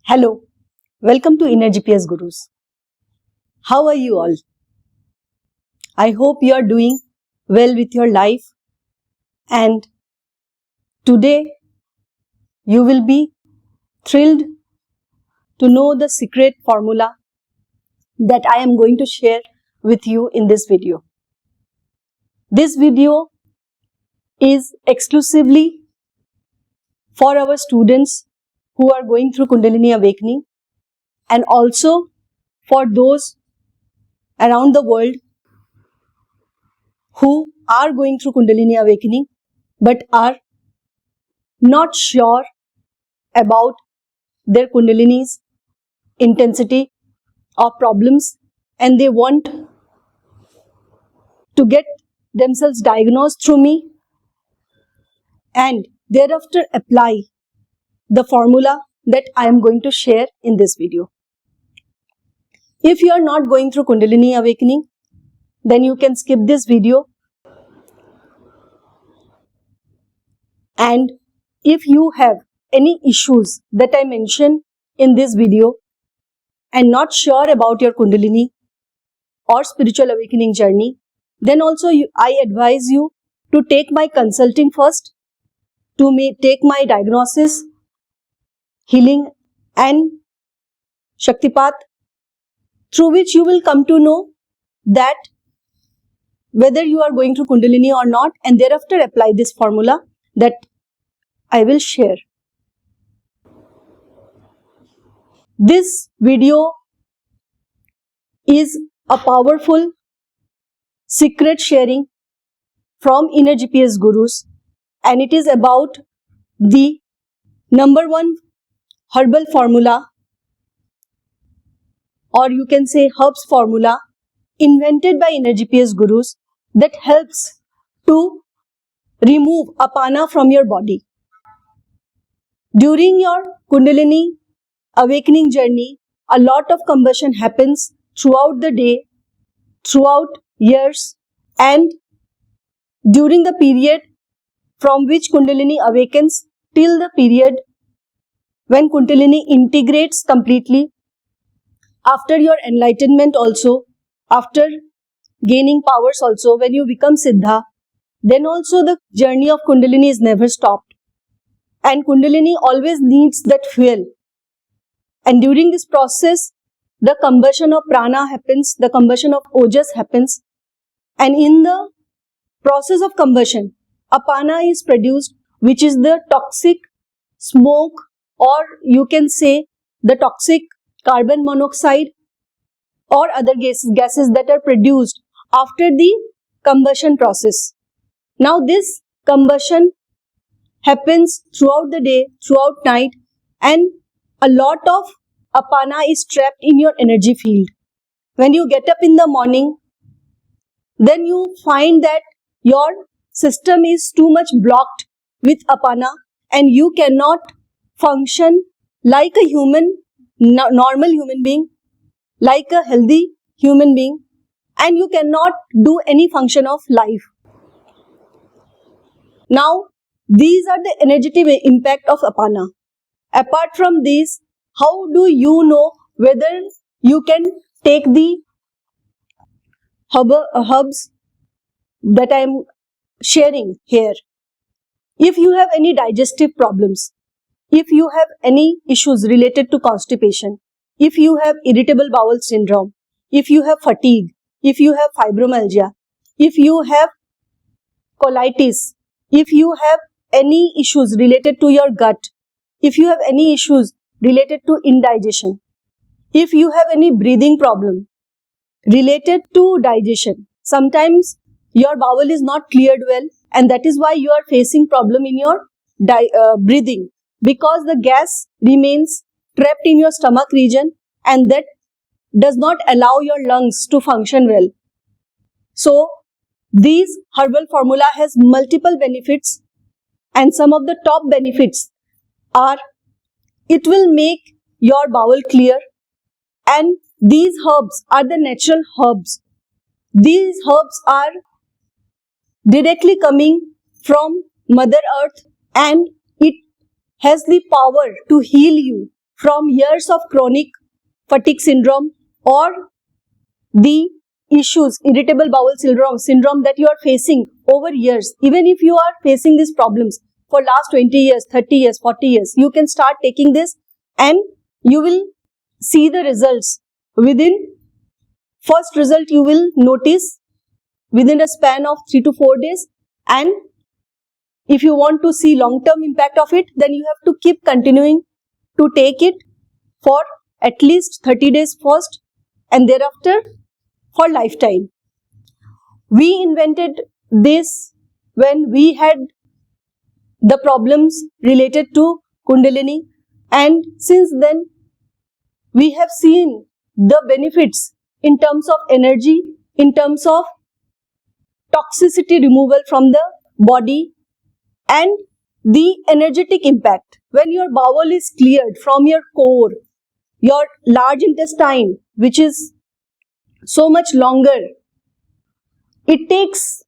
Hello, welcome to Inner GPS Gurus. How are you all? I hope you are doing well with your life, and today you will be thrilled to know the secret formula that I am going to share with you in this video. This video is exclusively for our students who are going through Kundalini Awakening and also for those around the world who are going through Kundalini Awakening but are not sure about their Kundalini's intensity or problems, and they want to get themselves diagnosed through me and thereafter apply the formula that I am going to share in this video. If you are not going through Kundalini Awakening, then you can skip this video, and if you have any issues that I mention in this video and not sure about your Kundalini or spiritual awakening journey, then also I advise you to take my consulting first, to take my diagnosis, healing and Shaktipat, through which you will come to know that whether you are going through Kundalini or not, and thereafter apply this formula that I will share. This video is a powerful secret sharing from Inner GPS Gurus, and it is about the number one herbal formula, or you can say herbs formula, invented by Inner GPS Gurus that helps to remove apana from your body. During your Kundalini awakening journey, a lot of combustion happens throughout the day, throughout years, and during the period from which Kundalini awakens till the period when Kundalini integrates completely, after your enlightenment also, after gaining powers also, when you become Siddha, then also the journey of Kundalini is never stopped. And Kundalini always needs that fuel. And during this process, the combustion of prana happens, the combustion of ojas happens. And in the process of combustion, apana is produced, which is the toxic smoke, or you can say the toxic carbon monoxide or other gases that are produced after the combustion process. Now this combustion happens throughout the day, throughout night, and a lot of apana is trapped in your energy field. When you get up in the morning, then you find that your system is too much blocked with apana and you cannot function like a normal human being, like a healthy human being, and you cannot do any function of life. Now, these are the energetic impact of apana. Apart from these, how do you know whether you can take the herbs that I am sharing here? If you have any digestive problems, if you have any issues related to constipation, if you have irritable bowel syndrome, if you have fatigue, if you have fibromyalgia, if you have colitis, if you have any issues related to your gut, if you have any issues related to indigestion, if you have any breathing problem related to digestion, sometimes your bowel is not cleared well, and that is why you are facing problem in your breathing, because the gas remains trapped in your stomach region and that does not allow your lungs to function well. So, these herbal formula has multiple benefits, and some of the top benefits are it will make your bowel clear, and these herbs are the natural herbs. These herbs are directly coming from Mother Earth and it has the power to heal you from years of chronic fatigue syndrome or the issues, irritable bowel syndrome that you are facing over years. Even if you are facing these problems for last 20 years, 30 years, 40 years, you can start taking this and you will see the results. First result you will notice within a span of 3 to 4 days, and if you want to see long-term impact of it, then you have to keep continuing to take it for at least 30 days first and thereafter for lifetime. We invented this when we had the problems related to Kundalini, and since then we have seen the benefits in terms of energy, in terms of toxicity removal from the body, and the energetic impact. When your bowel is cleared from your core, your large intestine, which is so much longer, it takes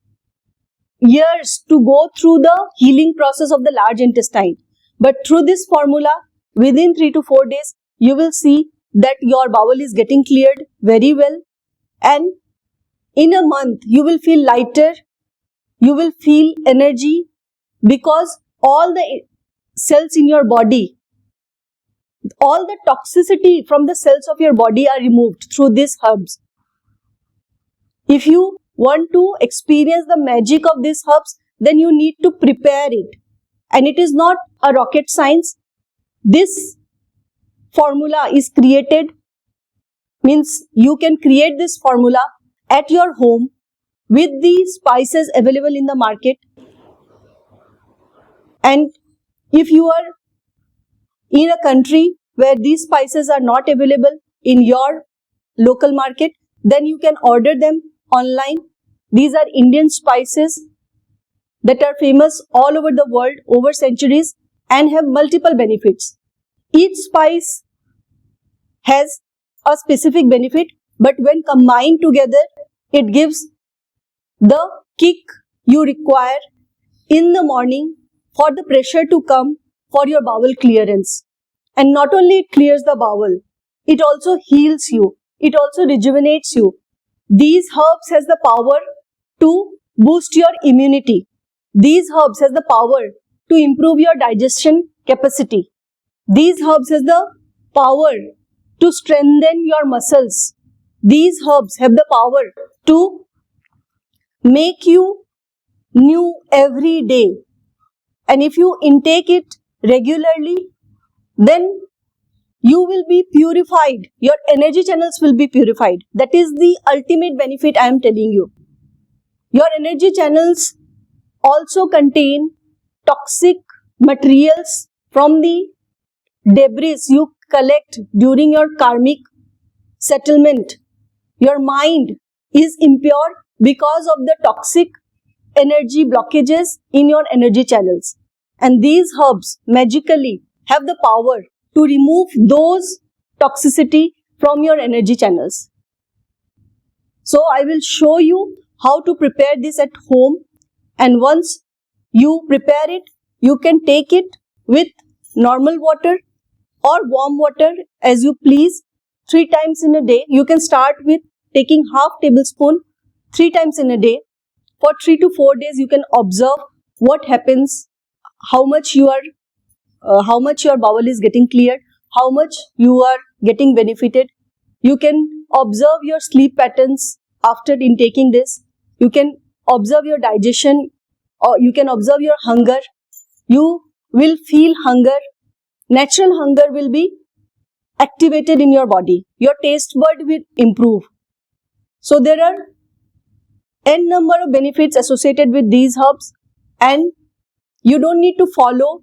years to go through the healing process of the large intestine. But through this formula, within 3 to 4 days, you will see that your bowel is getting cleared very well, and in a month you will feel lighter, you will feel energy, because all the cells in your body, all the toxicity from the cells of your body are removed through these herbs. If you want to experience the magic of these herbs, then you need to prepare it. And it is not a rocket science. This formula is created, means you can create this formula at your home with the spices available in the market. And if you are in a country where these spices are not available in your local market, then you can order them online. These are Indian spices that are famous all over the world over centuries and have multiple benefits. Each spice has a specific benefit, but when combined together, it gives the kick you require in the morning for the pressure to come for your bowel clearance. And not only it clears the bowel, it also heals you, it also rejuvenates you. These herbs has the power to boost your immunity. These herbs has the power to improve your digestion capacity. These herbs has the power to strengthen your muscles. These herbs have the power to make you new every day. And if you intake it regularly, then you will be purified. Your energy channels will be purified. That is the ultimate benefit I am telling you. Your energy channels also contain toxic materials from the debris you collect during your karmic settlement. Your mind is impure because of the toxic energy blockages in your energy channels. And these herbs magically have the power to remove those toxicity from your energy channels. So I will show you how to prepare this at home, and once you prepare it, you can take it with normal water or warm water as you please 3 times in a day. You can start with taking half tablespoon 3 times in a day. For 3 to 4 days, you can observe what happens, how much your bowel is getting cleared, how much you are getting benefited. You can observe your sleep patterns after intaking this. You can observe your digestion, or you can observe your hunger. You will feel hunger. Natural hunger will be activated in your body. Your taste bud will improve. So there are n number of benefits associated with these herbs, and you don't need to follow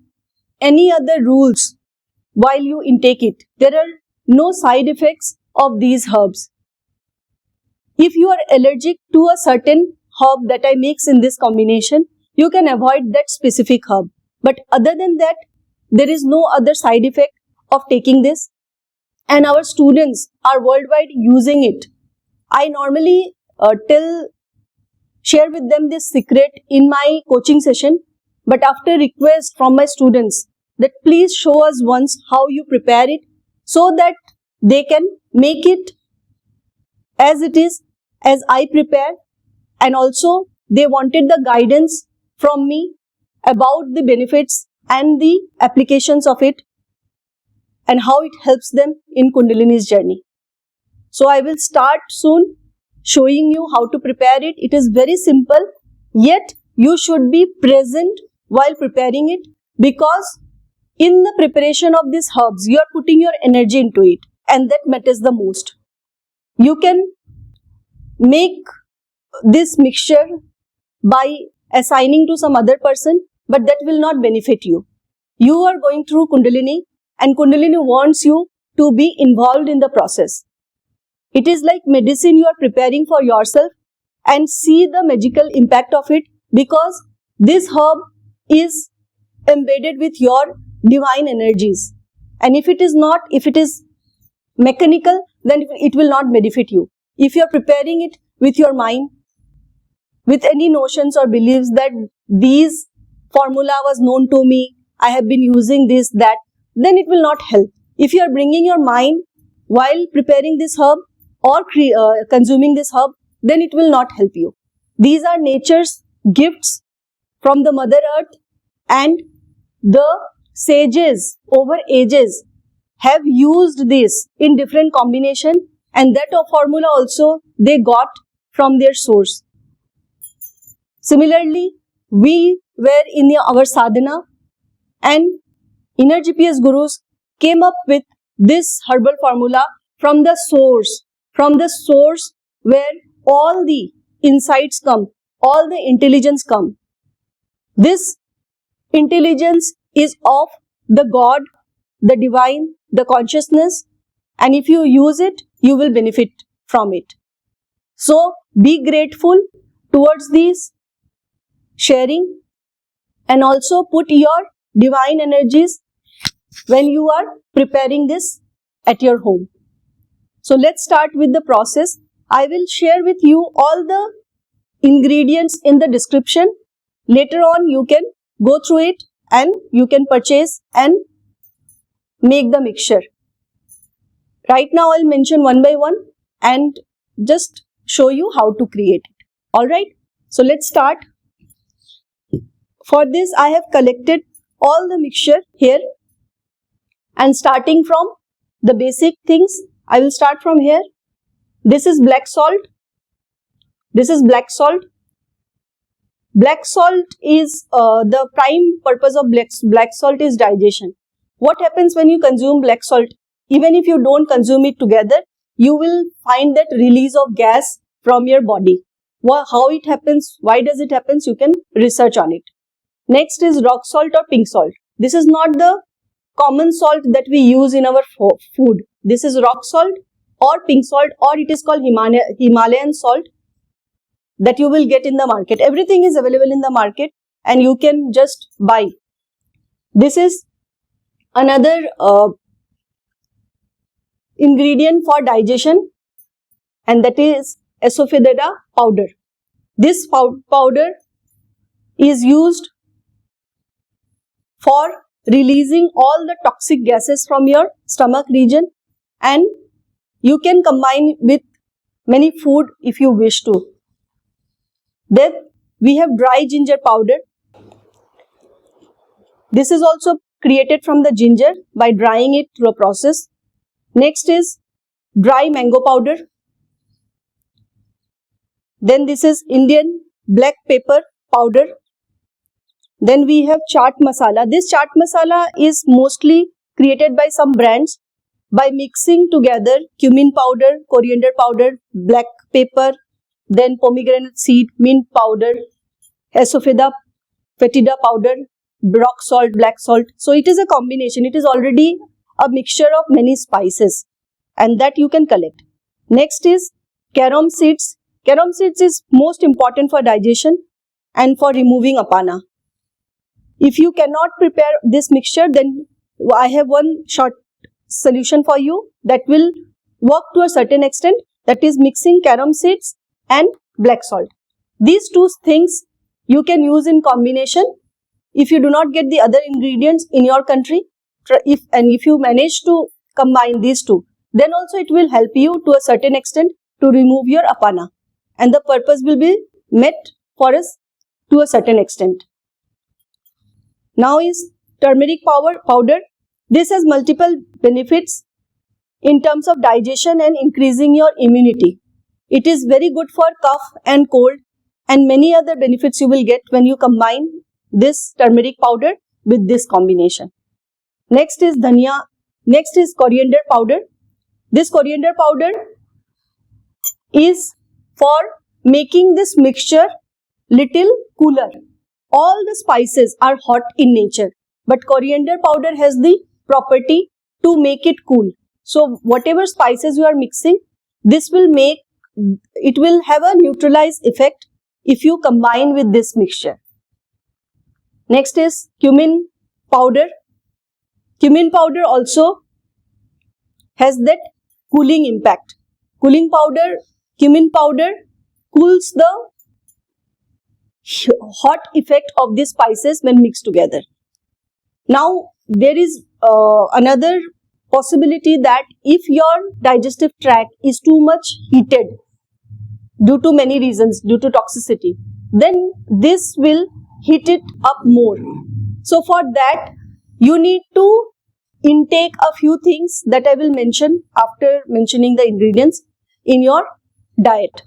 any other rules while you intake it. There are no side effects of these herbs. If you are allergic to a certain herb that I mix in this combination, you can avoid that specific herb. But other than that, there is no other side effect of taking this. And our students are worldwide using it. I normally share with them this secret in my coaching session, but after request from my students that please show us once how you prepare it, so that they can make it as it is, as I prepare, and also they wanted the guidance from me about the benefits and the applications of it and how it helps them in Kundalini's journey. So I will start soon showing you how to prepare it. It is very simple, yet you should be present while preparing it, because in the preparation of these herbs, you are putting your energy into it, and that matters the most. You can make this mixture by assigning to some other person, but that will not benefit you. You are going through Kundalini, and Kundalini wants you to be involved in the process. It is like medicine you are preparing for yourself, and see the magical impact of it, because this herb is embedded with your divine energies. And if it is not, if it is mechanical, then it will not benefit you. If you are preparing it with your mind, with any notions or beliefs that these formula was known to me, I have been using this, that, then it will not help. If you are bringing your mind while preparing this herb or consuming this herb, then it will not help you. These are nature's gifts from the Mother Earth, and the sages over ages have used this in different combination, and that formula also they got from their source. Similarly, we were in our sadhana, and inner GPS gurus came up with this herbal formula from the source where all the insights come, all the intelligence come. This intelligence is of the God, the divine, the consciousness, and if you use it, you will benefit from it. So be grateful towards this sharing, and also put your divine energies when you are preparing this at your home. So let's start with the process. I will share with you all the ingredients in the description. Later on you can go through it and you can purchase and make the mixture. Right now I'll mention one by one and just show you how to create it. Alright, so let's start. For this I have collected all the mixture here, and starting from the basic things, I will start from here. This is black salt. This is black salt. Black salt is the prime purpose of black salt is digestion. What happens when you consume black salt? Even if you don't consume it together, you will find that release of gas from your body. How it happens, why does it happen, you can research on it. Next is rock salt or pink salt. This is not the common salt that we use in our food. This is rock salt or pink salt, or it is called Himalayan salt that you will get in the market. Everything is available in the market and you can just buy. This is another ingredient for digestion, and that is asafoetida powder. This powder is used for releasing all the toxic gases from your stomach region, and you can combine with many food if you wish to. Then we have dry ginger powder. This is also created from the ginger by drying it through a process. Next is dry mango powder. Then this is Indian black pepper powder. Then we have chaat masala. This chaat masala is mostly created by some brands by mixing together cumin powder, coriander powder, black pepper, then pomegranate seed, mint powder, asafoetida powder, rock salt, black salt. So it is a combination. It is already a mixture of many spices, and that you can collect. Next is carom seeds. Carom seeds is most important for digestion and for removing apana. If you cannot prepare this mixture, then I have one short solution for you that will work to a certain extent, that is mixing carom seeds and black salt. These two things you can use in combination. If you do not get the other ingredients in your country, if you manage to combine these two, then also it will help you to a certain extent to remove your apana, and the purpose will be met for us to a certain extent. Now is turmeric powder. This has multiple benefits in terms of digestion and increasing your immunity. It is very good for cough and cold, and many other benefits you will get when you combine this turmeric powder with this combination. Next is dhania. Next is coriander powder. This coriander powder is for making this mixture little cooler. All the spices are hot in nature, but coriander powder has the property to make it cool. So whatever spices you are mixing, this will have a neutralized effect if you combine with this mixture. Next is cumin powder. Cumin powder also has that cooling impact. Cumin powder cools the hot effect of these spices when mixed together. Now there is another possibility that if your digestive tract is too much heated due to many reasons, due to toxicity, then this will heat it up more. So for that you need to intake a few things that I will mention after mentioning the ingredients in your diet.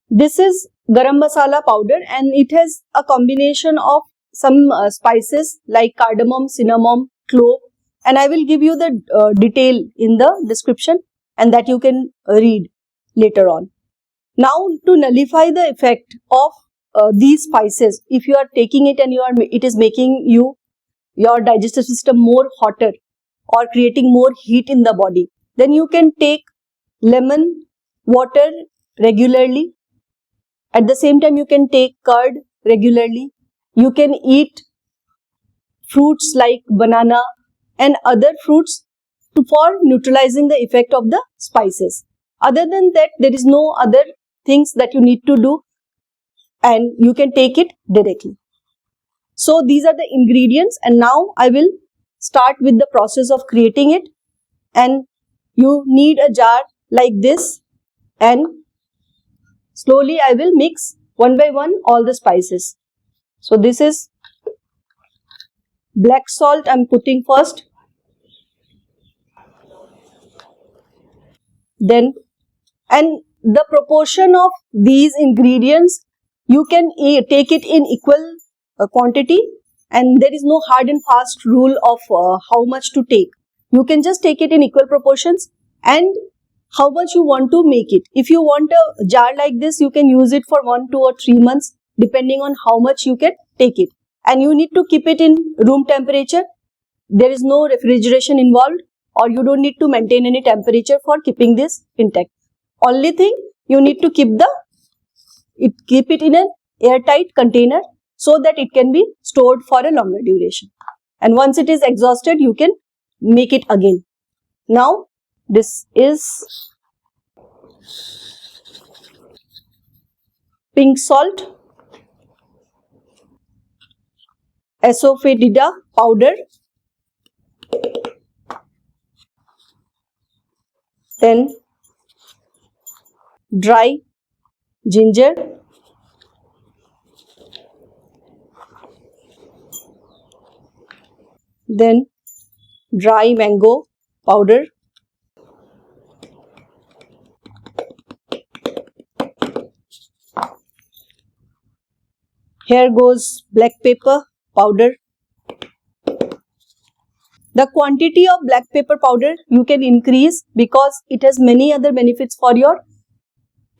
This is garam masala powder, and it has a combination of some spices like cardamom, cinnamon, clove, and I will give you the detail in the description, and that you can read later on. Now, to nullify the effect of these spices, if you are taking it and it is making your digestive system more hotter or creating more heat in the body, then you can take lemon water regularly. At the same time, you can take curd regularly. You can eat fruits like banana and other fruits for neutralizing the effect of the spices. Other than that, there is no other things that you need to do, and you can take it directly. So these are the ingredients, and now I will start with the process of creating it. And you need a jar like this, and slowly I will mix one by one all the spices. So this is black salt I'm putting first. Then, and the proportion of these ingredients, you can take it in equal quantity, and there is no hard and fast rule of how much to take. You can just take it in equal proportions and how much you want to make it. If you want a jar like this, you can use it for 1, 2 or 3 months depending on how much you can take it. And you need to keep it in room temperature. There is no refrigeration involved, or you don't need to maintain any temperature for keeping this intact. Only thing, you need to keep it in an airtight container so that it can be stored for a longer duration. And once it is exhausted, you can make it again. Now, this is pink salt, asafoetida powder, then dry ginger, then dry mango powder, here goes black pepper powder. The quantity of black pepper powder you can increase because it has many other benefits for your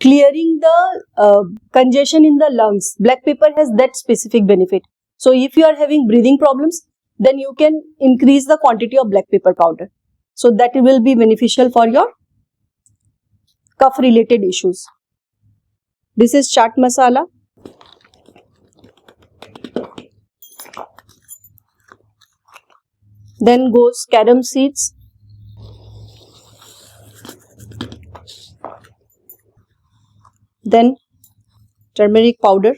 clearing the congestion in the lungs. Black pepper has that specific benefit. So if you are having breathing problems, then you can increase the quantity of black pepper powder. So that will be beneficial for your cough related issues. This is chaat masala. Then goes carom seeds. Then turmeric powder.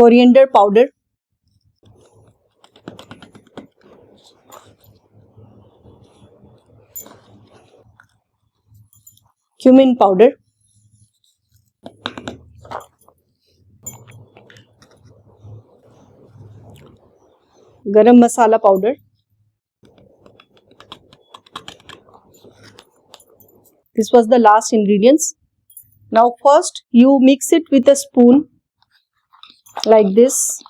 coriander powder, cumin powder, garam masala powder. This was the last ingredients. Now first you mix it with a spoon like this.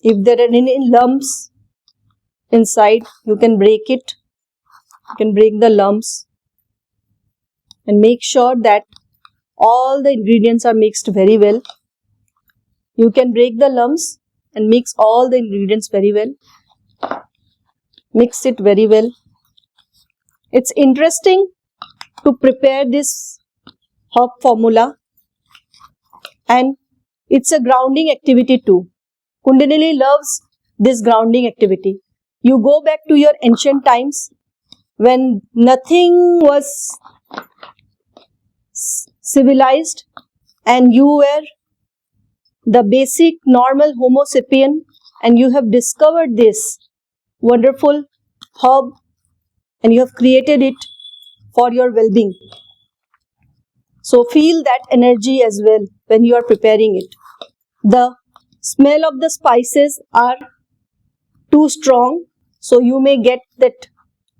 If there are any lumps inside, you can break it. You can break the lumps and make sure that all the ingredients are mixed very well. You can break the lumps and mix all the ingredients very well. Mix it very well. It's interesting to prepare this herb formula, and it's a grounding activity too. Kundalini loves this grounding activity. You go back to your ancient times when nothing was civilized and you were the basic normal Homo sapien, and you have discovered this wonderful herb and you have created it for your well-being. So feel that energy as well when you are preparing it. The smell of the spices are too strong, so you may get that,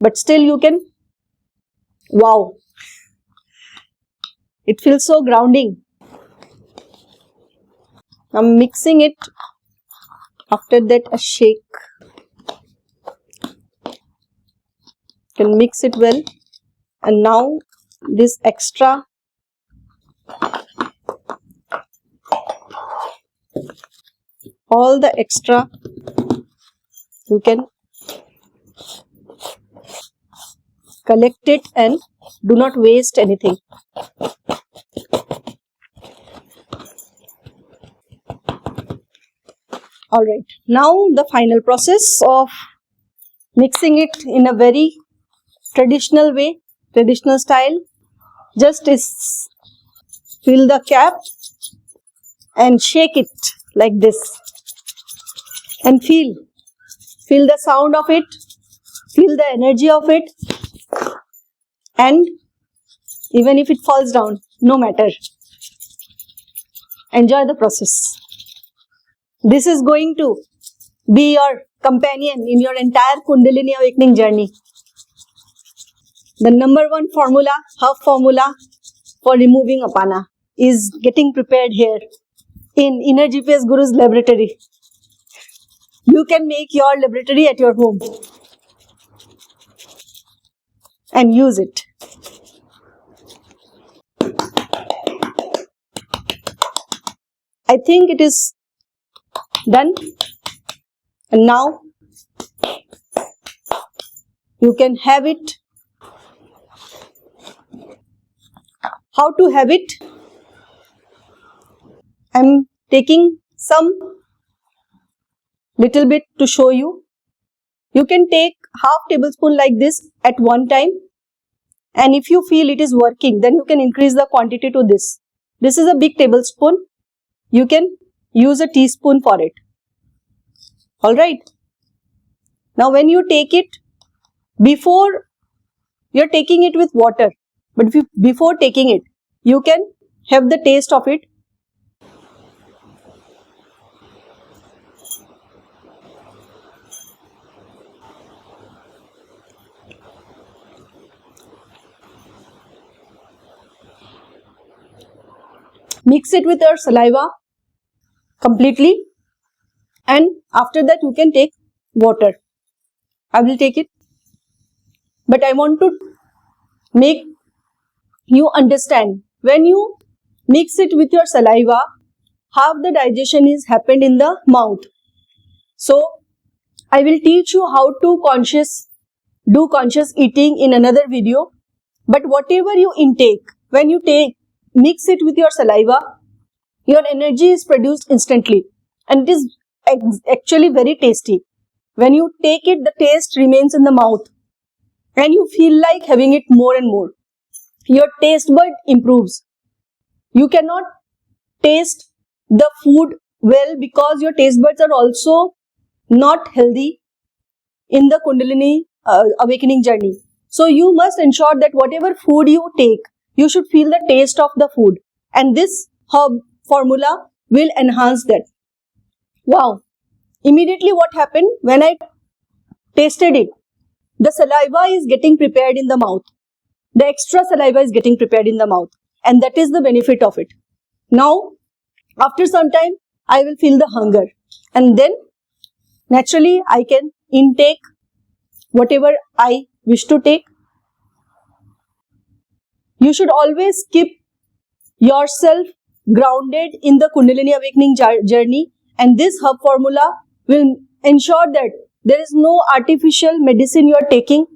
but still you can, wow, it feels so grounding. I'm mixing it. After that, a shake. You can mix it well, and now this extra all the extra you can collect it and do not waste anything. Alright, now the final process of mixing it in a very traditional way, traditional style. Just is fill the cap and shake it like this and feel the sound of it, feel the energy of it, and even if it falls down, no matter, enjoy the process. This is going to be your companion in your entire Kundalini awakening journey. The number one formula, herb formula for removing apana is getting prepared here in Inner GPS Guru's laboratory. You can make your laboratory at your home and use it. I think it is done, and now you can have it. How to have it? I am taking some little bit to show you. You can take half tablespoon like this at one time, and if you feel it is working, then you can increase the quantity to this. This is a big tablespoon. You can use a teaspoon for it. Alright. Now when you take it, before you are taking it with water, but before taking it, you can have the taste of it. Mix it with your saliva completely, and after that you can take water. I will take it, but I want to make you understand, when you mix it with your saliva, half the digestion is happened in the mouth. So I will teach you how to do conscious eating in another video. But whatever you intake, when you mix it with your saliva, your energy is produced instantly, and it is actually very tasty. When you take it, the taste remains in the mouth and you feel like having it more and more. Your taste bud improves. You cannot taste the food well, because your taste buds are also not healthy in the Kundalini awakening journey. So you must ensure that whatever food you take, you should feel the taste of the food, and this herb formula will enhance that. Wow! Immediately what happened when I tasted it? The saliva is getting prepared in the mouth. The extra saliva is getting prepared in the mouth, and that is the benefit of it. Now, after some time, I will feel the hunger, and then naturally I can intake whatever I wish to take. You should always keep yourself grounded in the Kundalini awakening journey, and this herb formula will ensure that there is no artificial medicine you are taking,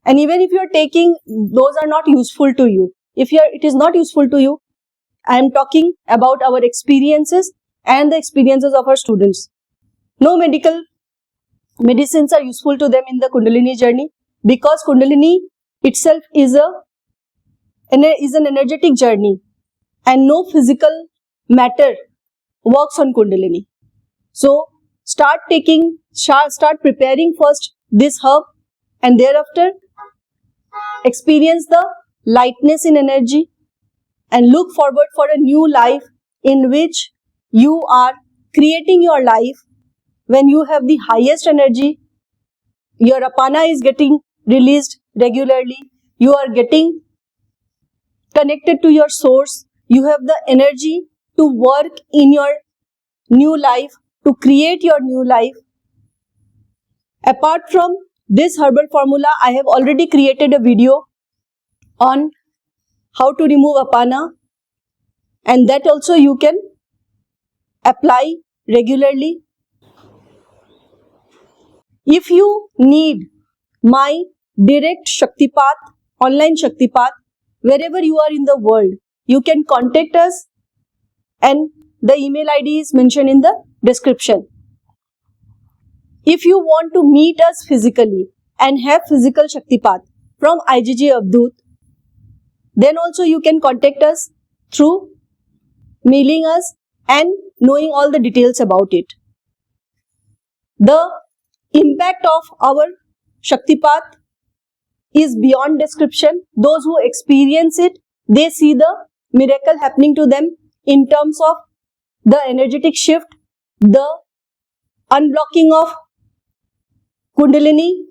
and even if you are taking, those are not useful to you. If it is not useful to you, I am talking about our experiences and the experiences of our students. No medical medicines are useful to them in the Kundalini journey, because Kundalini itself is an energetic journey, and no physical matter works on Kundalini. So start preparing first this herb, and thereafter experience the lightness in energy, and look forward for a new life in which you are creating your life when you have the highest energy. Your apana is getting released regularly. You are getting connected to your source. You have the energy to work in your new life, to create your new life. Apart from this herbal formula, I have already created a video on how to remove apana, and that also you can apply regularly. If you need my direct Shaktipath, online Shaktipath, wherever you are in the world, you can contact us, and the email ID is mentioned in the description. If you want to meet us physically and have physical Shaktipath from IGG Avadhut, then also you can contact us through mailing us and knowing all the details about it. The impact of our Shaktipath is beyond description. Those who experience it, they see the miracle happening to them in terms of the energetic shift, the unblocking of Kundalini,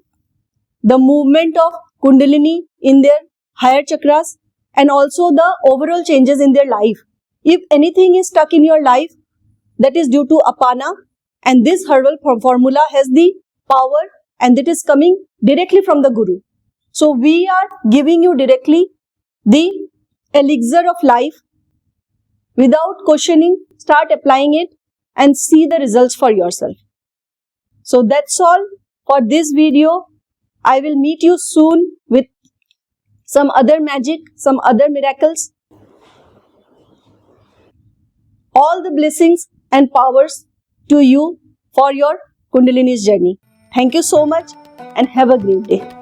the movement of Kundalini in their higher chakras, and also the overall changes in their life. If anything is stuck in your life, that is due to apana, and this herbal formula has the power, and that is coming directly from the Guru. So we are giving you directly the elixir of life. Without questioning, start applying it and see the results for yourself. So that's all for this video. I will meet you soon with some other magic, some other miracles. All the blessings and powers to you for your Kundalini's journey. Thank you so much and have a great day.